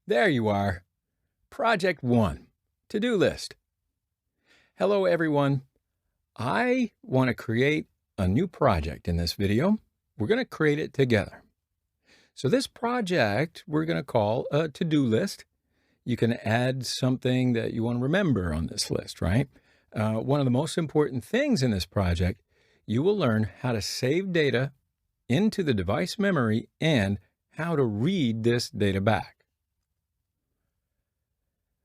There you are. Project 1, To-Do List. Hello, everyone. I want to create a new project in this video. We're going to create it together. So this project we're going to call a to-do list. You can add something that you want to remember on this list, right? One of the most important things in this project, you will learn how to save data into the device memory and how to read this data back.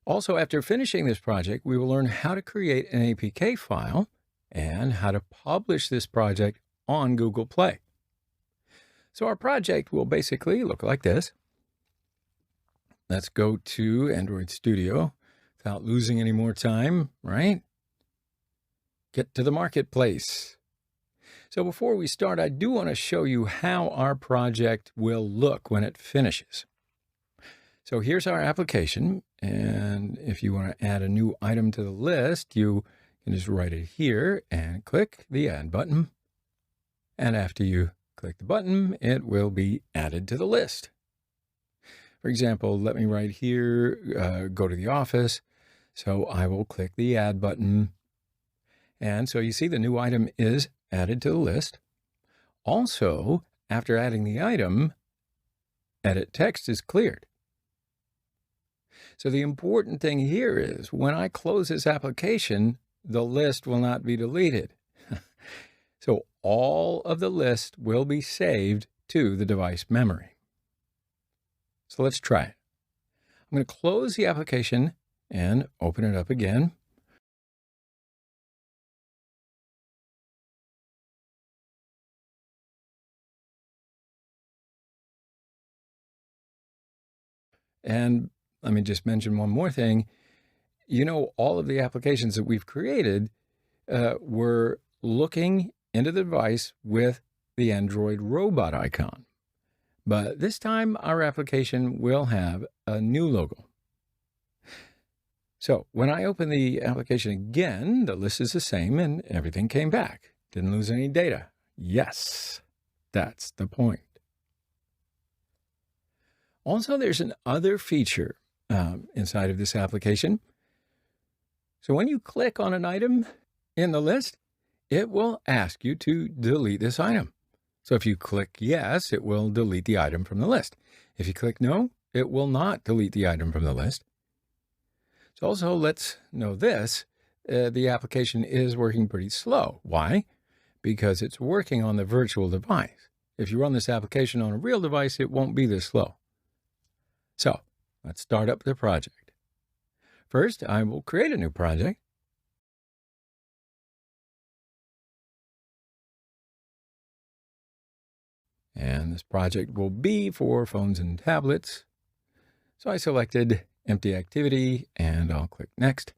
Also, after finishing this project, we will learn how to create an APK file and how to publish this project on Google Play. So our project will basically look like this. Let's go to Android Studio without losing any more time, right? Get to the marketplace. So before we start, I do want to show you how our project will look when it finishes. So here's our application, and if you want to add a new item to the list, you can just write it here and click the Add button. And after you click the button, it will be added to the list. For example, let me write here, go to the office. So I will click the Add button. And so you see the new item is added to the list. Also, after adding the item, edit text is cleared. So the important thing here is when I close this application, the list will not be deleted. So all of the list will be saved to the device memory. So let's try it. I'm going to close the application and open it up again. And let me just mention one more thing. You know, all of the applications that we've created were looking into the device with the Android robot icon. But this time, our application will have a new logo. So when I open the application again, the list is the same and everything came back. Didn't lose any data. Yes, that's the point. Also, there's another feature inside of this application. So when you click on an item in the list, it will ask you to delete this item. So if you click yes, it will delete the item from the list. If you click no, it will not delete the item from the list. So also, let's know this, the application is working pretty slow. Why? Because it's working on the virtual device. If you run this application on a real device, it won't be this slow. So let's start up the project. First, I will create a new project. And this project will be for phones and tablets. So I selected Empty Activity, and I'll click Next.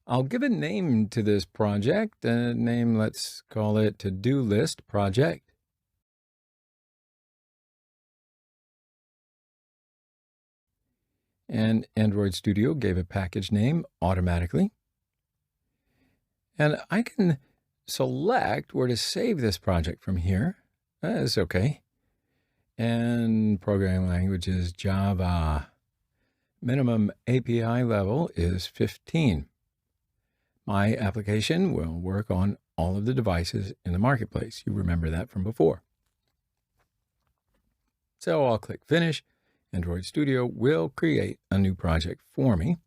I'll give a name to this project. Name, let's call it To-Do List Project. And Android Studio gave a package name automatically. And I can select where to save this project from here. That's okay. And programming language is Java. Minimum API level is 15. My application will work on all of the devices in the marketplace. You remember that from before. So I'll click Finish. Android Studio will create a new project for me.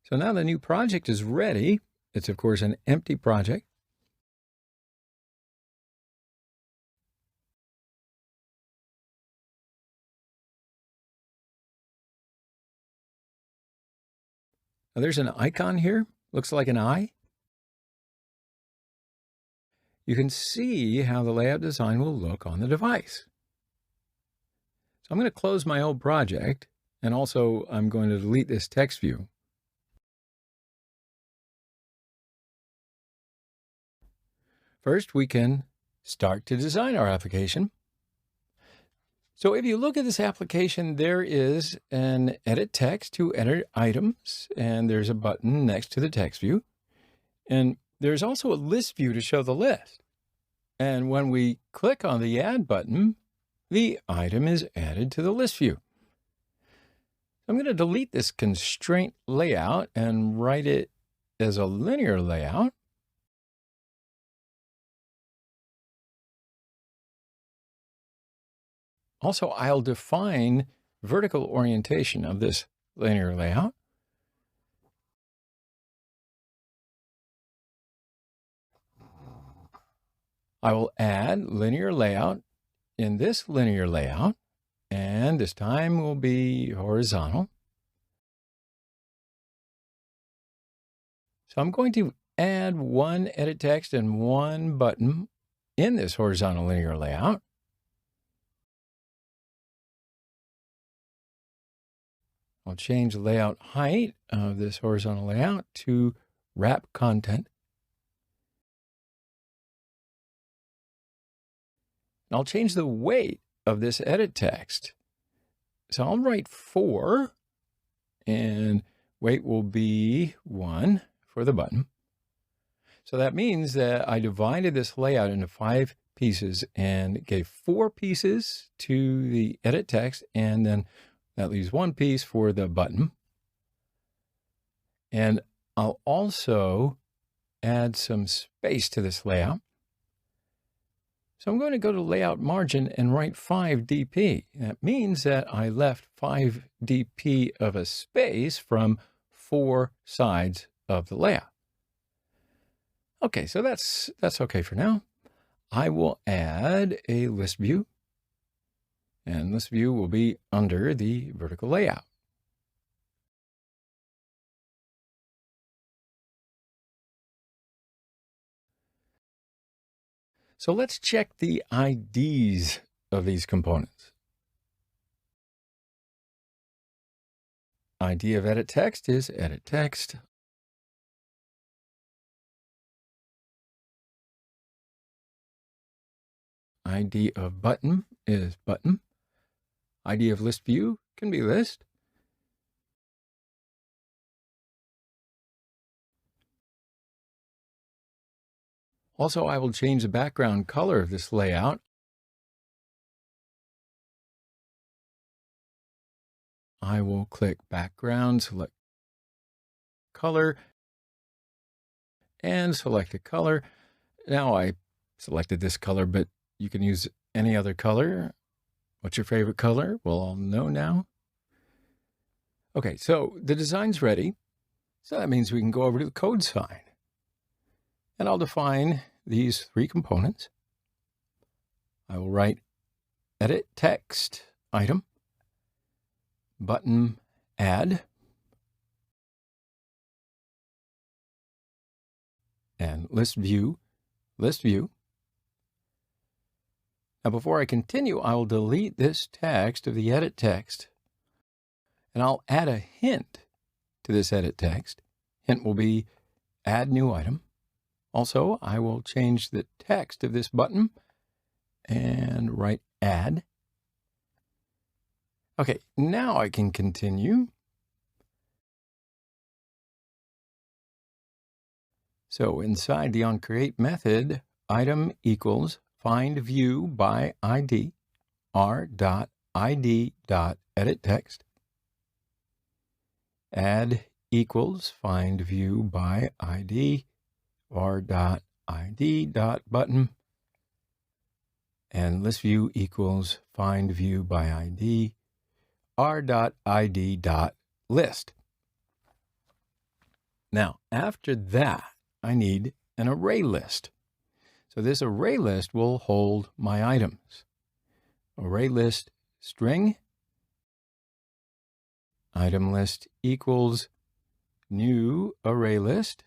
So now the new project is ready. It's, of course, an empty project. Now there's an icon here. Looks like an eye. You can see how the layout design will look on the device. So I'm going to close my old project, and also I'm going to delete this text view. First, we can start to design our application. So if you look at this application, there is an edit text to edit items, and there's a button next to the text view. And there's also a list view to show the list. And when we click on the Add button, the item is added to the list view. I'm going to delete this constraint layout and write it as a linear layout. Also, I'll define vertical orientation of this linear layout. I will add linear layout in this linear layout, and this time will be horizontal. So I'm going to add one edit text and one button in this horizontal linear layout. I'll change the layout height of this horizontal layout to wrap content. And I'll change the weight of this edit text. So I'll write 4, and weight will be 1 for the button. So that means that I divided this layout into 5 pieces and gave 4 pieces to the edit text, and then that leaves 1 piece for the button. And I'll also add some space to this layout. So I'm going to go to layout margin and write 5 dp. That means that I left 5 dp of a space from 4 sides of the layout. Okay, so that's okay for now. I will add a list view, and list view will be under the vertical layout. So let's check the IDs of these components. ID of edit text is edit text. ID of button is button. ID of list view can be list. Also, I will change the background color of this layout. I will click background, select color, and select a color. Now I selected this color, but you can use any other color. What's your favorite color? We'll all know now. Okay, so the design's ready. So that means we can go over to the code sign. And I'll define these 3 components. I will write edit text item, button add, and list view, list view. Now before I continue, I will delete this text of the edit text, and I'll add a hint to this edit text. Hint will be add new item. Also, I will change the text of this button and write add. Okay, now I can continue. So inside the onCreate method, item equals find view by ID, r.id.editText. Add equals find view by ID, r.id.button. And list view equals find view by ID, r.id.list. Now, after that, I need an array list. So this array list will hold my items. Array list string, item list equals new array list.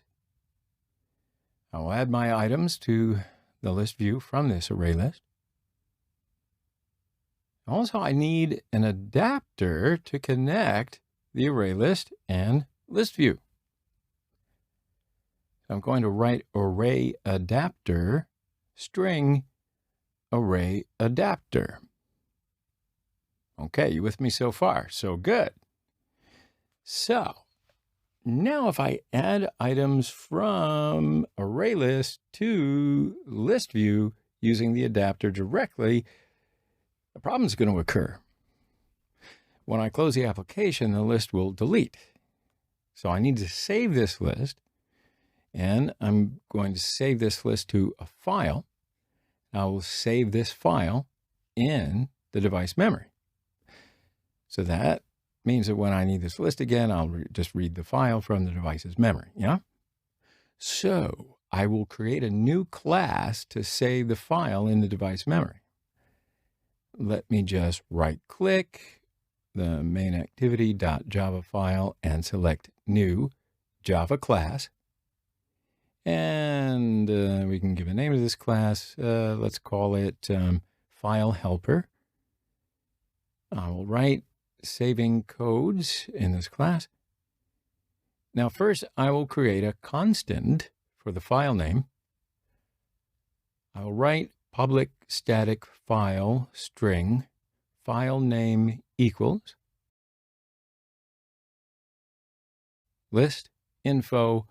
I'll add my items to the list view from this array list. Also, I need an adapter to connect the array list and list view. I'm going to write array adapter string array adapter. Okay, you with me so far? So good. So now if I add items from array list to list view using the adapter directly, a problem is going to occur. When I close the application, the list will delete. So I need to save this list, and I'm going to save this list to a file. I will save this file in the device memory. So that means that when I need this list again, I'll just read the file from the device's memory, yeah? So I will create a new class to save the file in the device memory. Let me just right-click the main activity.java file and select New Java Class. And we can give a name to this class. Let's call it File Helper. I will write saving codes in this class. Now first, I will create a constant for the file name. I will write public static file string file name equals list info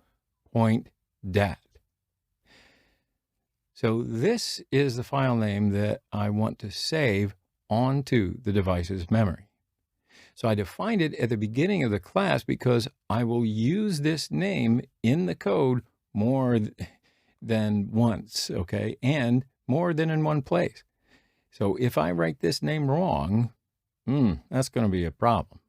point dat. So this is the file name that I want to save onto the device's memory. So I defined it at the beginning of the class because I will use this name in the code more than once, okay, and more than in one place. So if I write this name wrong, that's going to be a problem.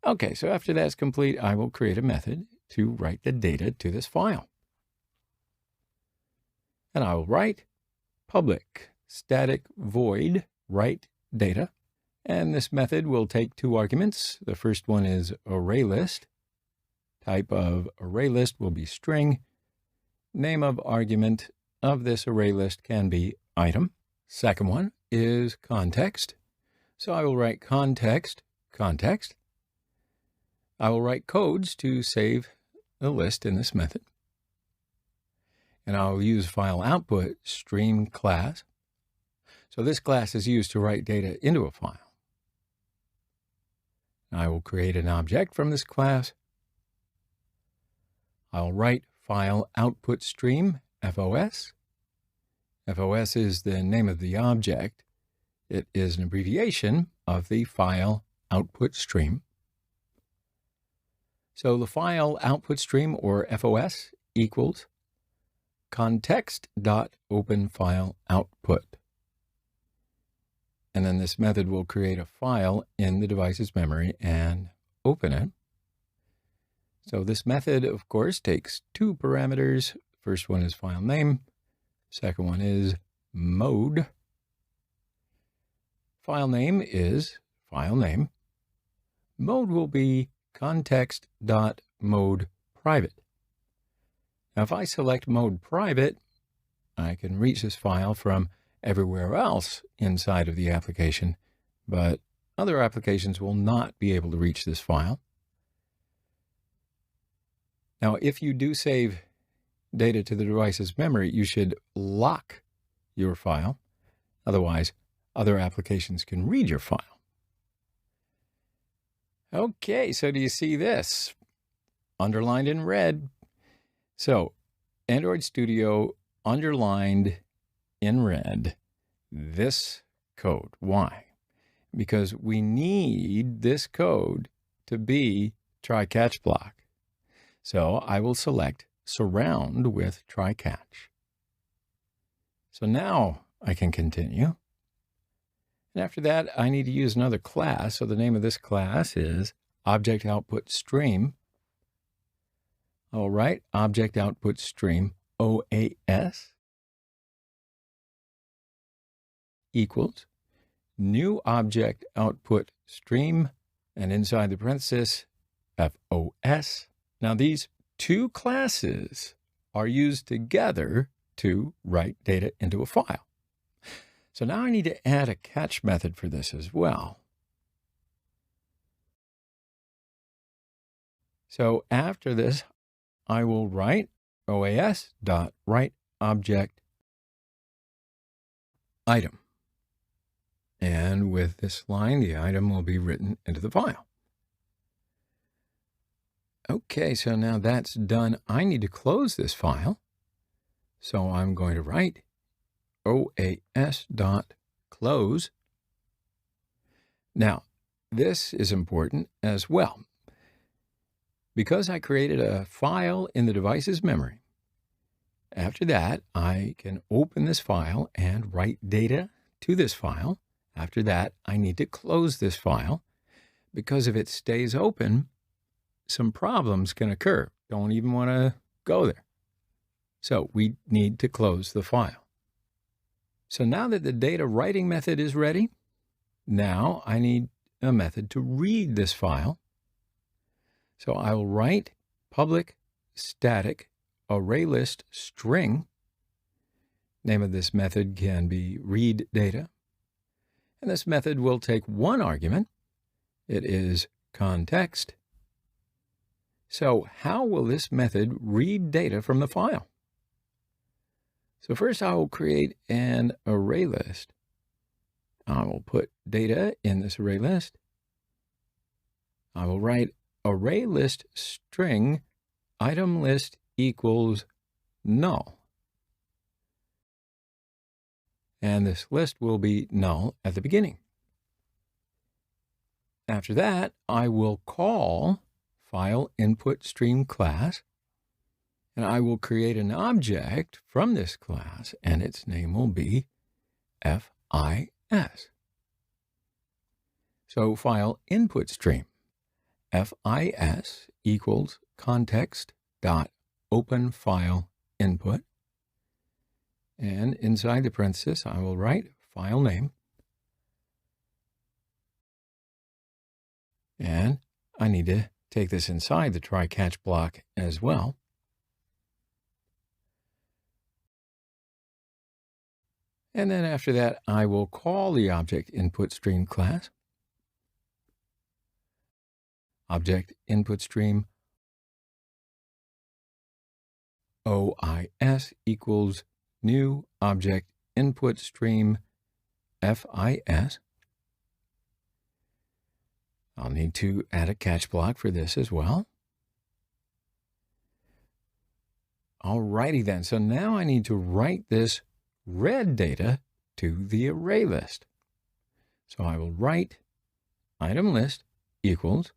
Okay, so after that's complete, I will create a method to write the data to this file. And I will write public static void write data. And this method will take two arguments. The first one is ArrayList. Type of ArrayList will be string. Name of argument of this ArrayList can be item. Second one is context. So I will write context. I will write codes to save the list in this method. And I'll use file output stream class. So this class is used to write data into a file. I will create an object from this class. I'll write file output stream, FOS. FOS is the name of the object. It is an abbreviation of the file output stream. So the file output stream, or FOS, equals context.openFileOutput. And then this method will create a file in the device's memory and open it. So this method, of course, takes two parameters. First one is file name. Second one is mode. File name is file name. Mode will be context.modePrivate. Now, if I select mode private, I can reach this file from everywhere else inside of the application, but other applications will not be able to reach this file. Now, if you do save data to the device's memory, you should lock your file. Otherwise, other applications can read your file. Okay, so do you see this? Underlined in red. So, Android Studio underlined in red this code. Why? Because we need this code to be try-catch block. So I will select surround with try-catch. So now I can continue. And after that, I need to use another class. So the name of this class is Object Output Stream. All right, Object Output Stream, OAS, equals new object output stream, and inside the parenthesis, FOS. Now these two classes are used together to write data into a file. So now I need to add a catch method for this as well. So after this, I will write OAS.writeObject item. And with this line, the item will be written into the file. Okay, so now that's done. I need to close this file. So I'm going to write oas.close. Now, this is important as well. Because I created a file in the device's memory, after that, I can open this file and write data to this file. After that, I need to close this file because if it stays open, some problems can occur. Don't even want to go there. So we need to close the file. So now that the data writing method is ready, now I need a method to read this file. So I will write public static ArrayList string. Name of this method can be read data. And this method will take one argument. It is context. So how will this method read data from the file? So first I will create an array list. I will put data in this array list. I will write array list string item list equals null. And this list will be null at the beginning. After that, I will call file input stream class, and I will create an object from this class, and its name will be FIS. So file input stream, FIS equals context dot open file input. And inside the parenthesis, I will write file name. And I need to take this inside the try catch block as well. And then after that, I will call the object input stream class. Object input stream OIS equals new object input stream FIS. I'll need to add a catch block for this as well. Alrighty then, so now I need to write this read data to the array list. So I will write item list equals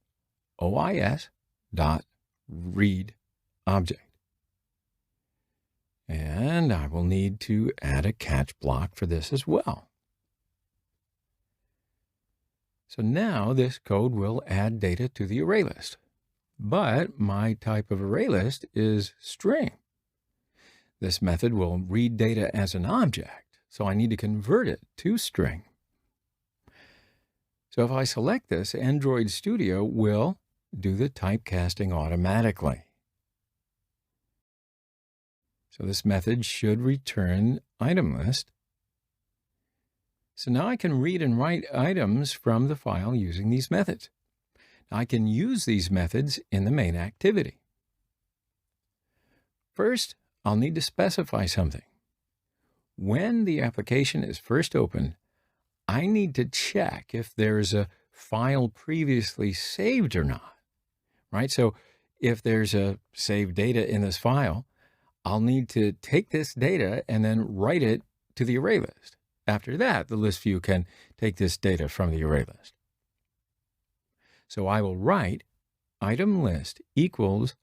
OIS dot read object. And I will need to add a catch block for this as well. So now this code will add data to the array list. But my type of array list is string. This method will read data as an object, so I need to convert it to string. So if I select this, Android Studio will do the typecasting automatically. So this method should return item list. So now I can read and write items from the file using these methods. Now I can use these methods in the main activity. First, I'll need to specify something. When the application is first opened, I need to check if there's a file previously saved or not, right? So if there's a saved data in this file, I'll need to take this data and then write it to the array list. After that, the list view can take this data from the array list. So I will write item list equals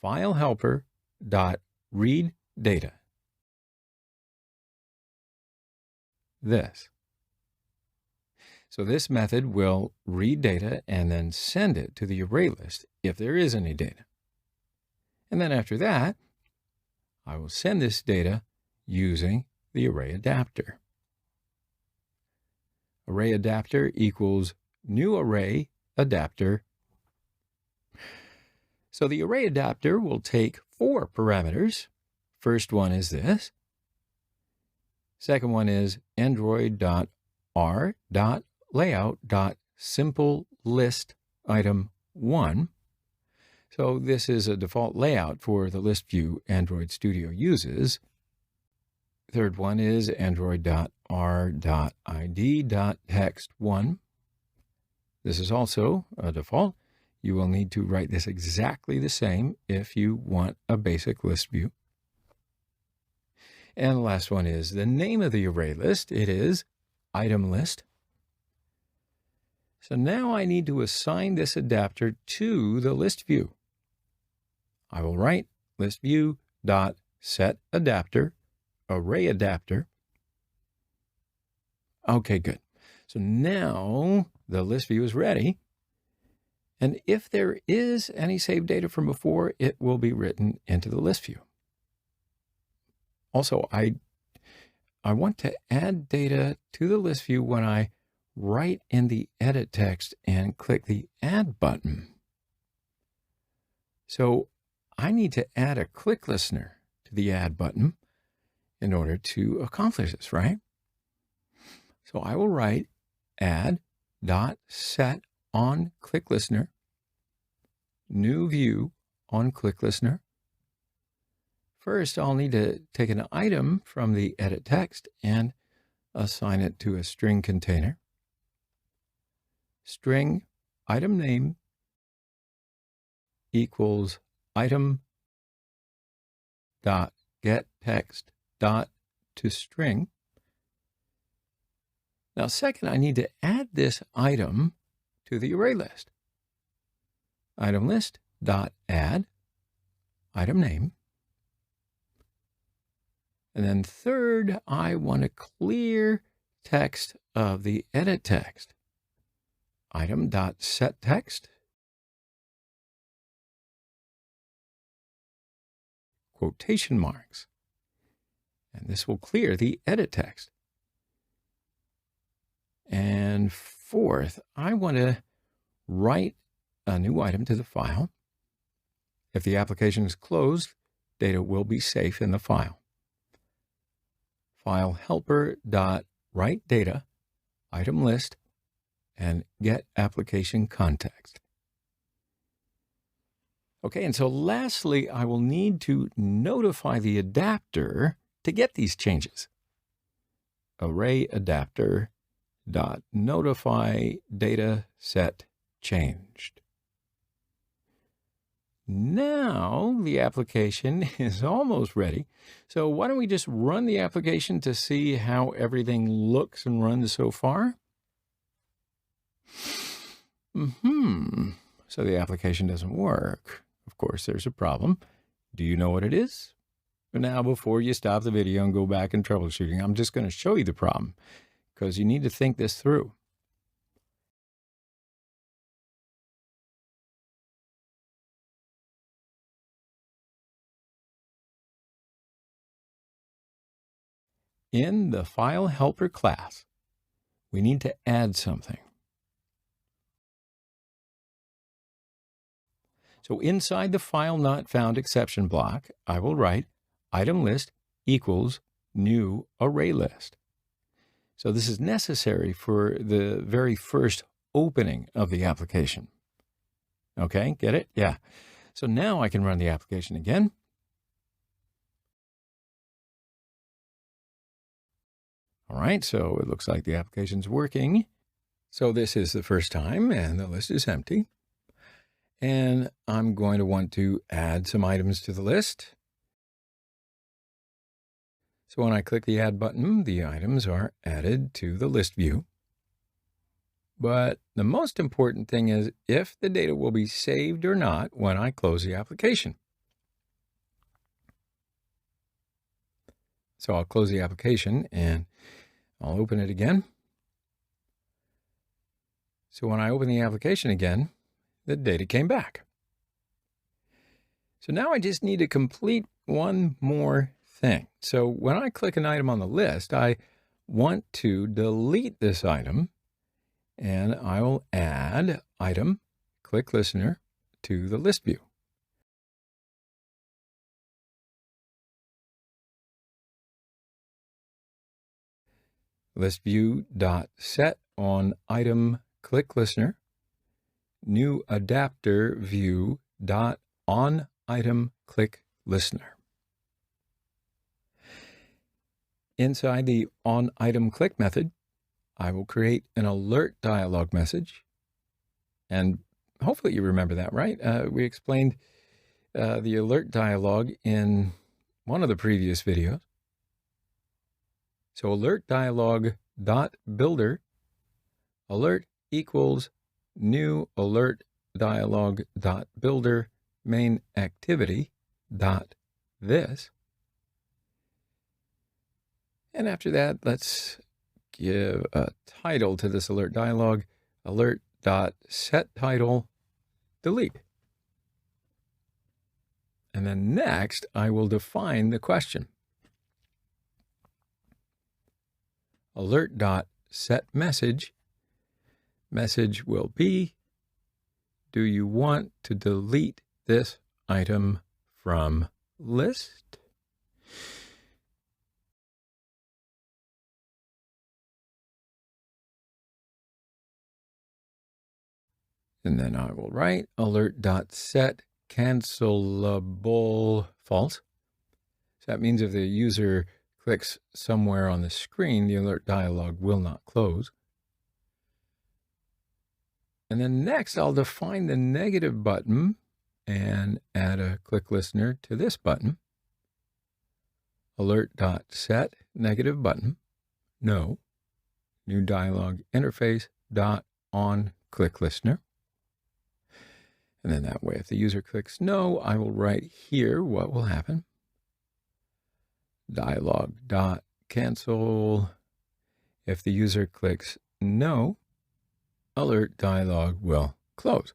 file helper dot read data. This. So this method will read data and then send it to the array list if there is any data. And then after that, I will send this data using the array adapter. Array adapter equals new array adapter. So the array adapter will take 4 parameters. First one is this. Second one is android.r.layout.simpleListItem1. So this is a default layout for the list view Android Studio uses. Third one is android.r.id.text1. This is also a default. You will need to write this exactly the same if you want a basic list view. And the last one is the name of the array list. It is item list. So now I need to assign this adapter to the list view. I will write list view dot set adapter array adapter. Okay, good. So now the list view is ready. And if there is any saved data from before, it will be written into the list view. Also, I want to add data to the list view when I write in the edit text and click the add button. So I need to add a click listener to the add button in order to accomplish this, right? So I will write add.set on click listener, new view on click listener. First, I'll need to take an item from the edit text and assign it to a string container. String item name equals item dot get text dot to string. Now, second, I need to add this item to the array list. Item list dot add item name. And then third, I want to clear text of the edit text. Item dot set text. Quotation marks. And this will clear the edit text. And fourth, I want to write a new item to the file. If the application is closed, data will be safe in the file. File helper dot write data, item list, and get application context. Okay, and so lastly, I will need to notify the adapter to get these changes. Array adapter dot notify data set changed. Now the application is almost ready. So why don't we just run the application to see how everything looks and runs so far? So the application doesn't work. Of course, there's a problem. Do you know what it is? But now, before you stop the video and go back and troubleshooting, I'm just going to show you the problem because you need to think this through. In the File Helper class, we need to add something. So inside the File Not Found exception block, I will write item list equals new array list. So this is necessary for the very first opening of the application. Okay, get it? Yeah. So now I can run the application again. All right, so it looks like the application's working. So this is the first time and the list is empty. And I'm going to want to add some items to the list. So when I click the add button, the items are added to the list view. But the most important thing is if the data will be saved or not when I close the application. So I'll close the application and I'll open it again. So when I open the application again, the data came back. So now I just need to complete one more thing. So when I click an item on the list, I want to delete this item, and I will add item, click listener, to the list view. List view dot set on item click listener, new adapter view dot on item click listener. Inside the on item click method, I will create an alert dialog message. And hopefully you remember that, right? We explained the alert dialog in one of the previous videos. So alert dialog dot builder, alert equals new alert dialog dot builder main activity dot this. And after that, let's give a title to this alert dialog, alert dot set title delete. And then next, I will define the question. Alert dot set message. Message will be, do you want to delete this item from list? And then I will write alert dot set cancelable false. So that means if the user clicks somewhere on the screen, the alert dialog will not close. And then next, I'll define the negative button and add a click listener to this button. Alert.set negative button, no, new dialog interface dot on click listener. And then that way, if the user clicks no, I will write here what will happen. Dialog dot cancel. If the user clicks no, alert dialog will close.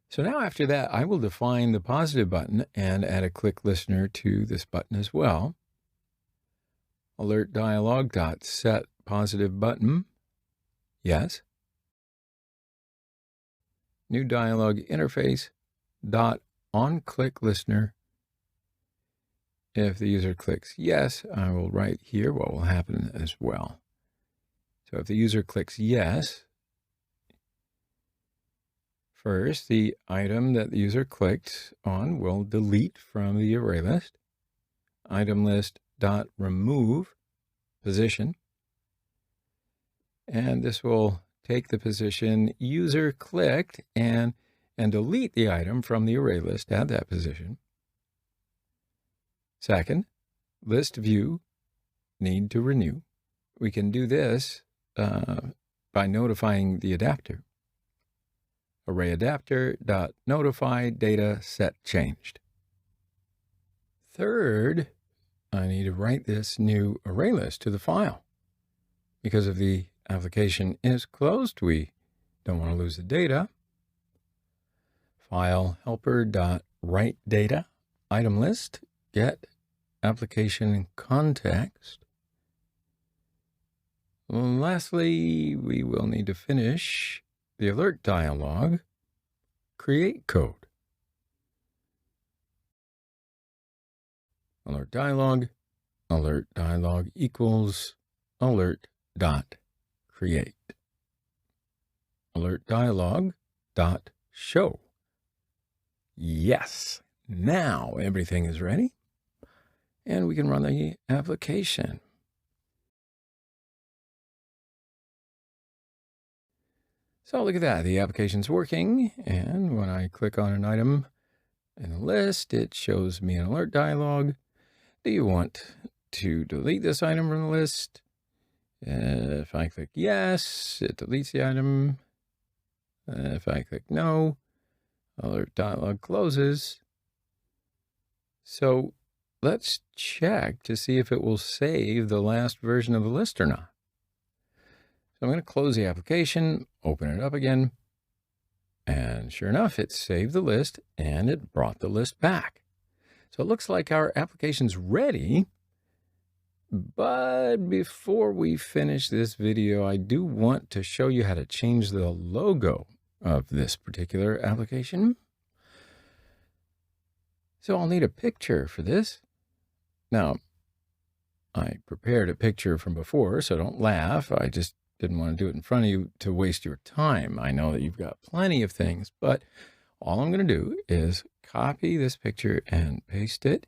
So now after that, I will define the positive button and add a click listener to this button as well. Alert dialog dot set positive button, yes. New dialog interface dot on click listener. If the user clicks yes, I will write here what will happen as well. So if the user clicks yes, first, the item that the user clicked on will delete from the array list. Item list dot remove position. And this will take the position user clicked and delete the item from the array list at that position. Second, list view need to renew. We can do this by notifying the adapter. Array adapter dot notify data set changed. Third, I need to write this new array list to the file. Because if the application is closed, we don't want to lose the data. File helper dot write data item list get application context. Lastly, we will need to finish the alert dialog, create code. Alert dialog equals alert dot create. Alert dialog dot show. Yes, now everything is ready and we can run the application. So look at that, the application's working, and when I click on an item in the list, it shows me an alert dialog. Do you want to delete this item from the list? If I click yes, it deletes the item. If I click no, alert dialog closes. So let's check to see if it will save the last version of the list or not. So I'm going to close the application, open it up again, and sure enough, it saved the list and it brought the list back. So it looks like our application's ready, but before we finish this video, I do want to show you how to change the logo of this particular application. So I'll need a picture for this. Now, I prepared a picture from before, so don't laugh. I just didn't want to do it in front of you to waste your time. I know that you've got plenty of things, but all I'm going to do is copy this picture and paste it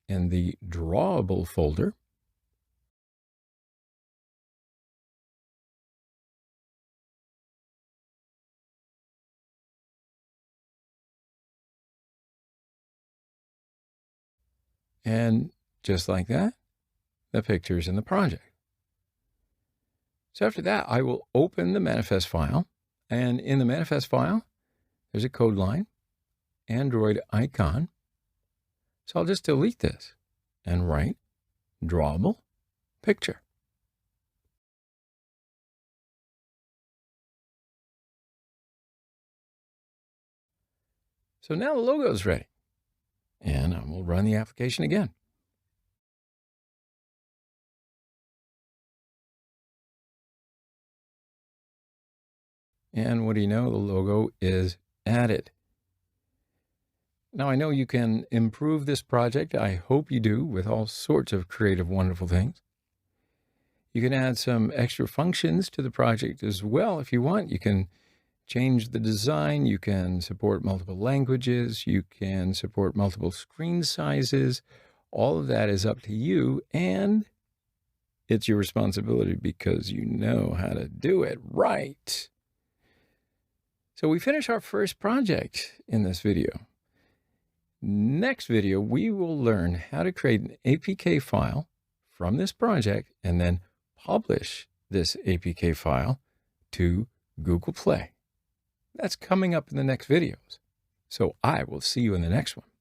in the drawable folder. And just like that, the pictures in the project. So after that, I will open the manifest file, and in the manifest file, there's a code line, Android icon. So I'll just delete this and write drawable picture. So now the logo is ready, and I will run the application again. And what do you know? The logo is added. Now, I know you can improve this project. I hope you do, with all sorts of creative, wonderful things. You can add some extra functions to the project as well if you want. You can change the design. You can support multiple languages. You can support multiple screen sizes. All of that is up to you, and it's your responsibility because you know how to do it right. So we finish our first project in this video. Next video, we will learn how to create an APK file from this project and then publish this APK file to Google Play. That's coming up in the next videos. So I will see you in the next one.